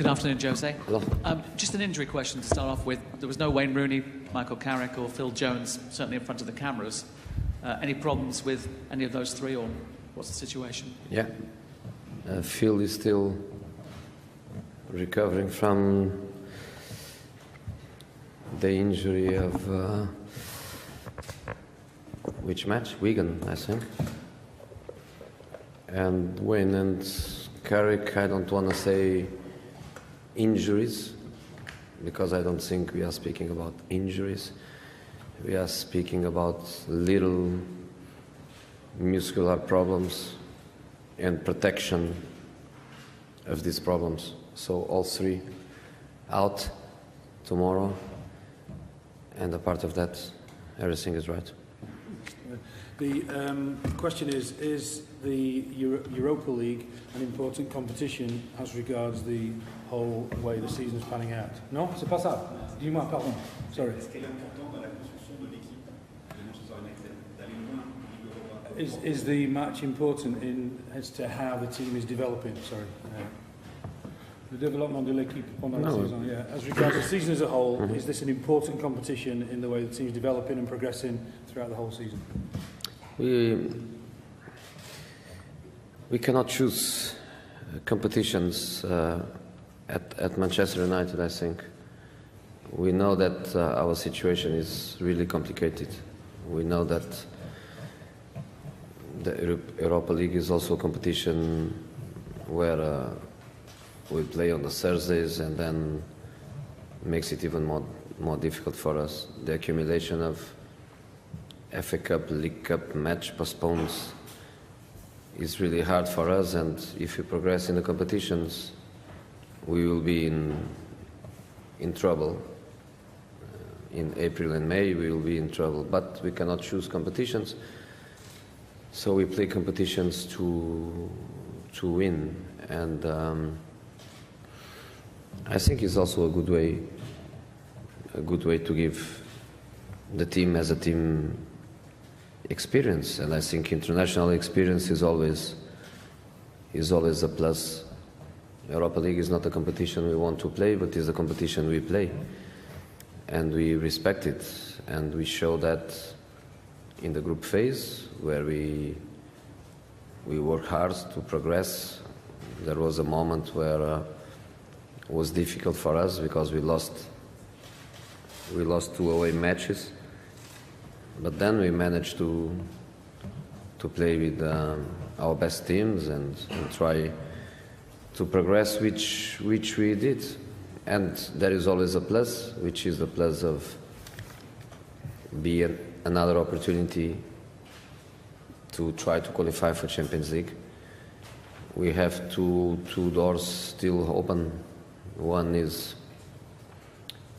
Good afternoon, Jose. Hello. Just an injury question to start off with. There was no Wayne Rooney, Michael Carrick or Phil Jones, certainly in front of the cameras. Any problems with any of those three, or what's the situation? Yeah. Phil is still recovering from the injury of which match? Wigan, I think. And Wayne and Carrick, I don't want to say injuries, because I don't think we are speaking about injuries. We are speaking about little muscular problems and protection of these problems. So all three out tomorrow, and a part of that, everything is right. The question is the Europa League an important competition as regards the whole way the season is panning out? Non, c'est pas ça. Dis-moi, pardon. Sorry. Is the match important as to how the team is developing? Sorry. The development de l'équipe pendant la saison. Yeah. As regards the season as a whole, is this an important competition in the way the team is developing and progressing throughout the whole season? We cannot choose competitions at Manchester United, I think. We know that our situation is really complicated. We know that the Europa League is also a competition where we play on the Thursdays, and then makes it even more difficult for us. The accumulation of FA Cup, League Cup match postpones is really hard for us, and if we progress in the competitions, we will be in trouble. In April and May we will be in trouble, but we cannot choose competitions, so we play competitions to win, and I think it's also a good way to give the team as a team experience, and I think international experience is always a plus. Europa League is not a competition we want to play, but is a competition we play, and we respect it, and we show that in the group phase where we work hard to progress. There was a moment where it was difficult for us because we lost 2 away matches. But then we managed to play with our best teams and try to progress, which we did. And there is always a plus, which is the plus of being another opportunity to try to qualify for Champions League. We have two doors still open. One is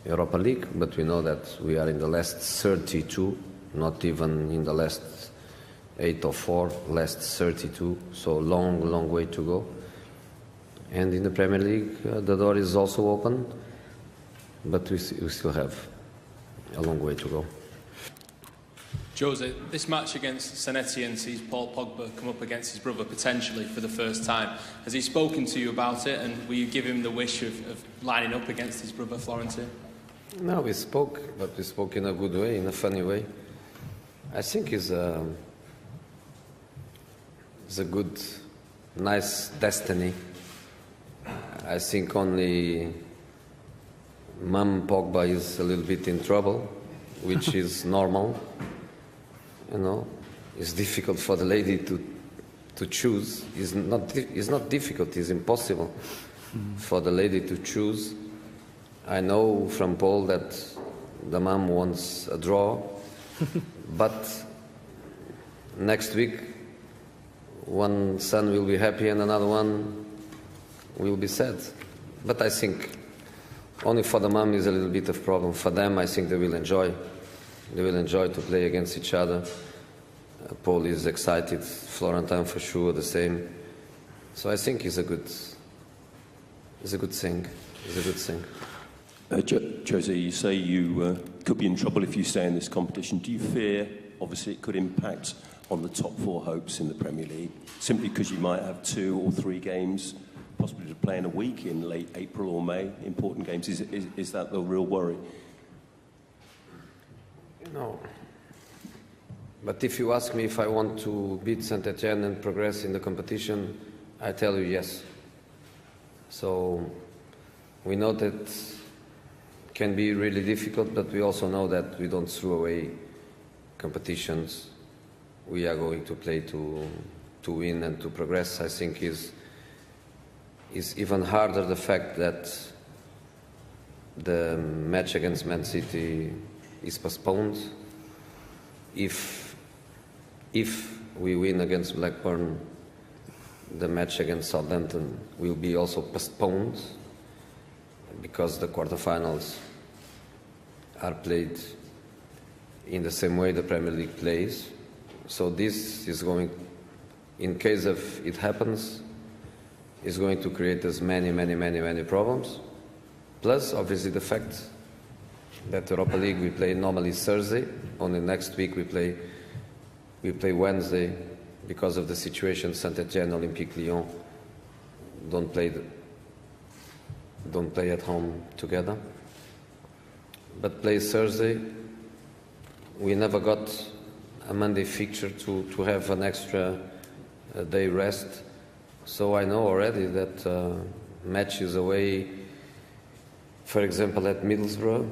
Europa League, but we know that we are in the last 32. Not even in the last 8 or 4, last 32, so long way to go. And in the Premier League, the door is also open, but we still have a long way to go. Jose, this match against St Etienne sees Paul Pogba come up against his brother potentially for the first time. Has he spoken to you about it, and will you give him the wish of lining up against his brother Florentin? No, we spoke, but we spoke in a good way, in a funny way. I think it's a good, nice destiny. I think only Mum Pogba is a little bit in trouble, which is normal. You know, it's difficult for the lady to choose. It's not difficult. It's impossible for the lady to choose. I know from Paul that the mum wants a draw. But next week, one son will be happy and another one will be sad. But I think only for the mom is a little bit of problem. For them, I think they will enjoy. They will enjoy to play against each other. Paul is excited. Florentin for sure the same. So I think it's a good thing. It's a good thing. Jose, you say you could be in trouble if you stay in this competition. Do you fear, obviously, it could impact on the top 4 hopes in the Premier League, simply because you might have 2 or 3 games possibly to play in a week in late April or May, important games. Is that the real worry? No. But if you ask me if I want to beat Saint Etienne and progress in the competition, I tell you yes. So we know that it can be really difficult, but we also know that we don't throw away competitions. We are going to play to win and to progress. I think is even harder the fact that the match against Man City is postponed. If we win against Blackburn, the match against Southampton will be also postponed because the quarterfinals are played in the same way the Premier League plays. So this is going, in case of it happens, is going to create us many problems. Plus, obviously, the fact that Europa League we play normally Thursday. Only next week we play Wednesday because of the situation. Saint Etienne, Olympique Lyon don't play at home together, but play Thursday. We never got a Monday fixture to have an extra day rest. So I know already that matches away, for example, at Middlesbrough,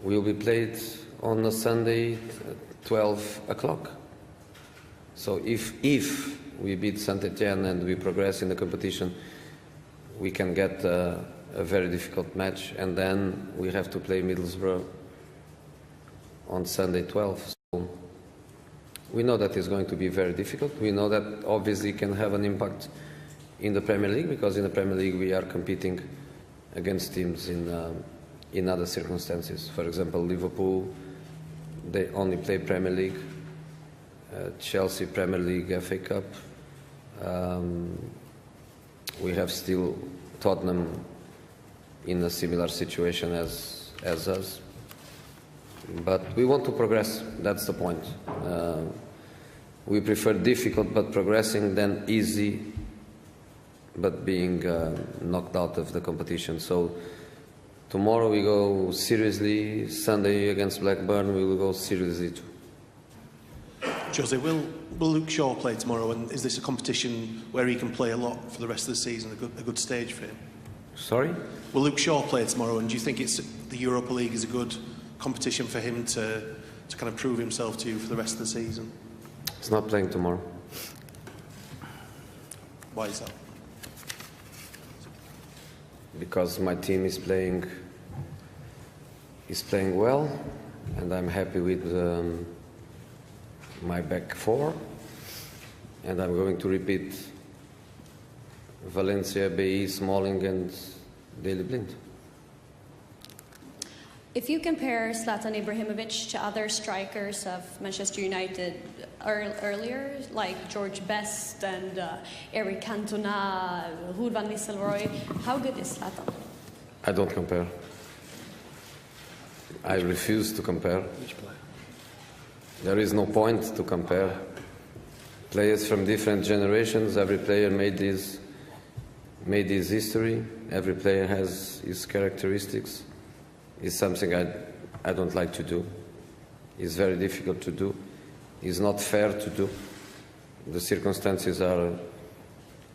will be played on a Sunday at 12 o'clock. So if we beat Saint Etienne and we progress in the competition, we can get a very difficult match, and then we have to play Middlesbrough on Sunday 12. So we know that it's going to be very difficult. We know that obviously it can have an impact in the Premier League, because in the Premier League we are competing against teams in other circumstances. For example, Liverpool, they only play Premier League. Chelsea, Premier League, FA Cup. We have still Tottenham in a similar situation as us. But we want to progress, that's the point. We prefer difficult but progressing than easy but being knocked out of the competition. So tomorrow we go seriously, Sunday against Blackburn we will go seriously too. Jose, will Luke Shaw play tomorrow, and is this a competition where he can play a lot for the rest of the season, a good stage for him? Sorry? Will Luke Shaw play tomorrow, and do you think the Europa League is a good competition for him to kind of prove himself to you for the rest of the season? He's not playing tomorrow. Why is that? Because my team is playing well, and I'm happy with my back four, and I'm going to repeat Valencia, BE, Smalling and Daley Blind. If you compare Zlatan Ibrahimovic to other strikers of Manchester United earlier, like George Best and Eric Cantona, Ruud van Nistelrooy, how good is Zlatan? I don't compare. I refuse to compare. Which player? There is no point to compare. Players from different generations, every player made his history, every player has his characteristics. It's something I don't like to do. It's very difficult to do. It's not fair to do. The circumstances are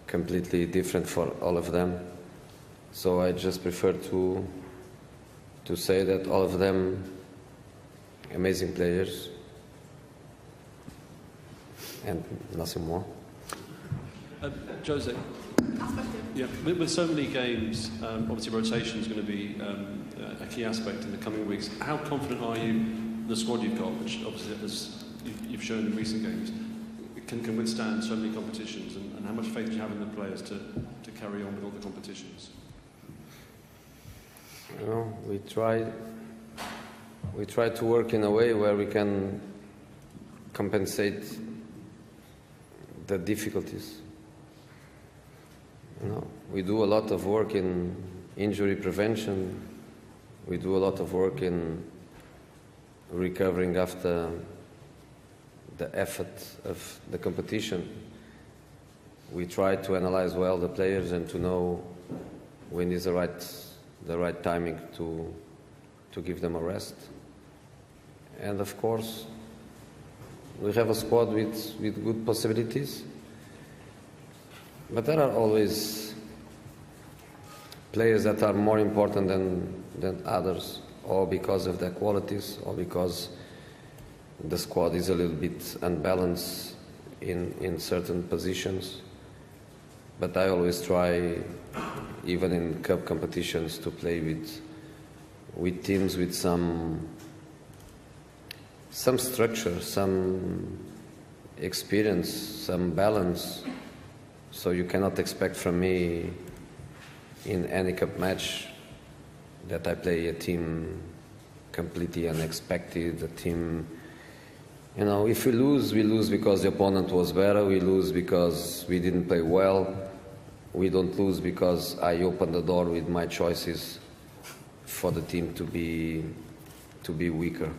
completely different for all of them. So I just prefer to say that all of them amazing players and nothing more. Jose, yeah, with so many games, obviously rotation is going to be a key aspect in the coming weeks. How confident are you the squad you've got, which obviously, as you've shown in recent games, can withstand so many competitions, and how much faith do you have in the players to carry on with all the competitions? You know, we try to work in a way where we can compensate the difficulties. You know, we do a lot of work in injury prevention. We do a lot of work in recovering after the effort of the competition. we try to analyze well the players and to know when is the right timing to give them a rest. And of course, we have a squad with good possibilities, but there are always players that are more important than others, or because of their qualities, or because the squad is a little bit unbalanced in certain positions. But I always try, even in cup competitions, to play with teams with some structure, some experience, some balance. So you cannot expect from me in any cup match that I play a team completely unexpected, a team, you know, if we lose because the opponent was better, we lose because we didn't play well, we don't lose because I opened the door with my choices for the team to be weaker.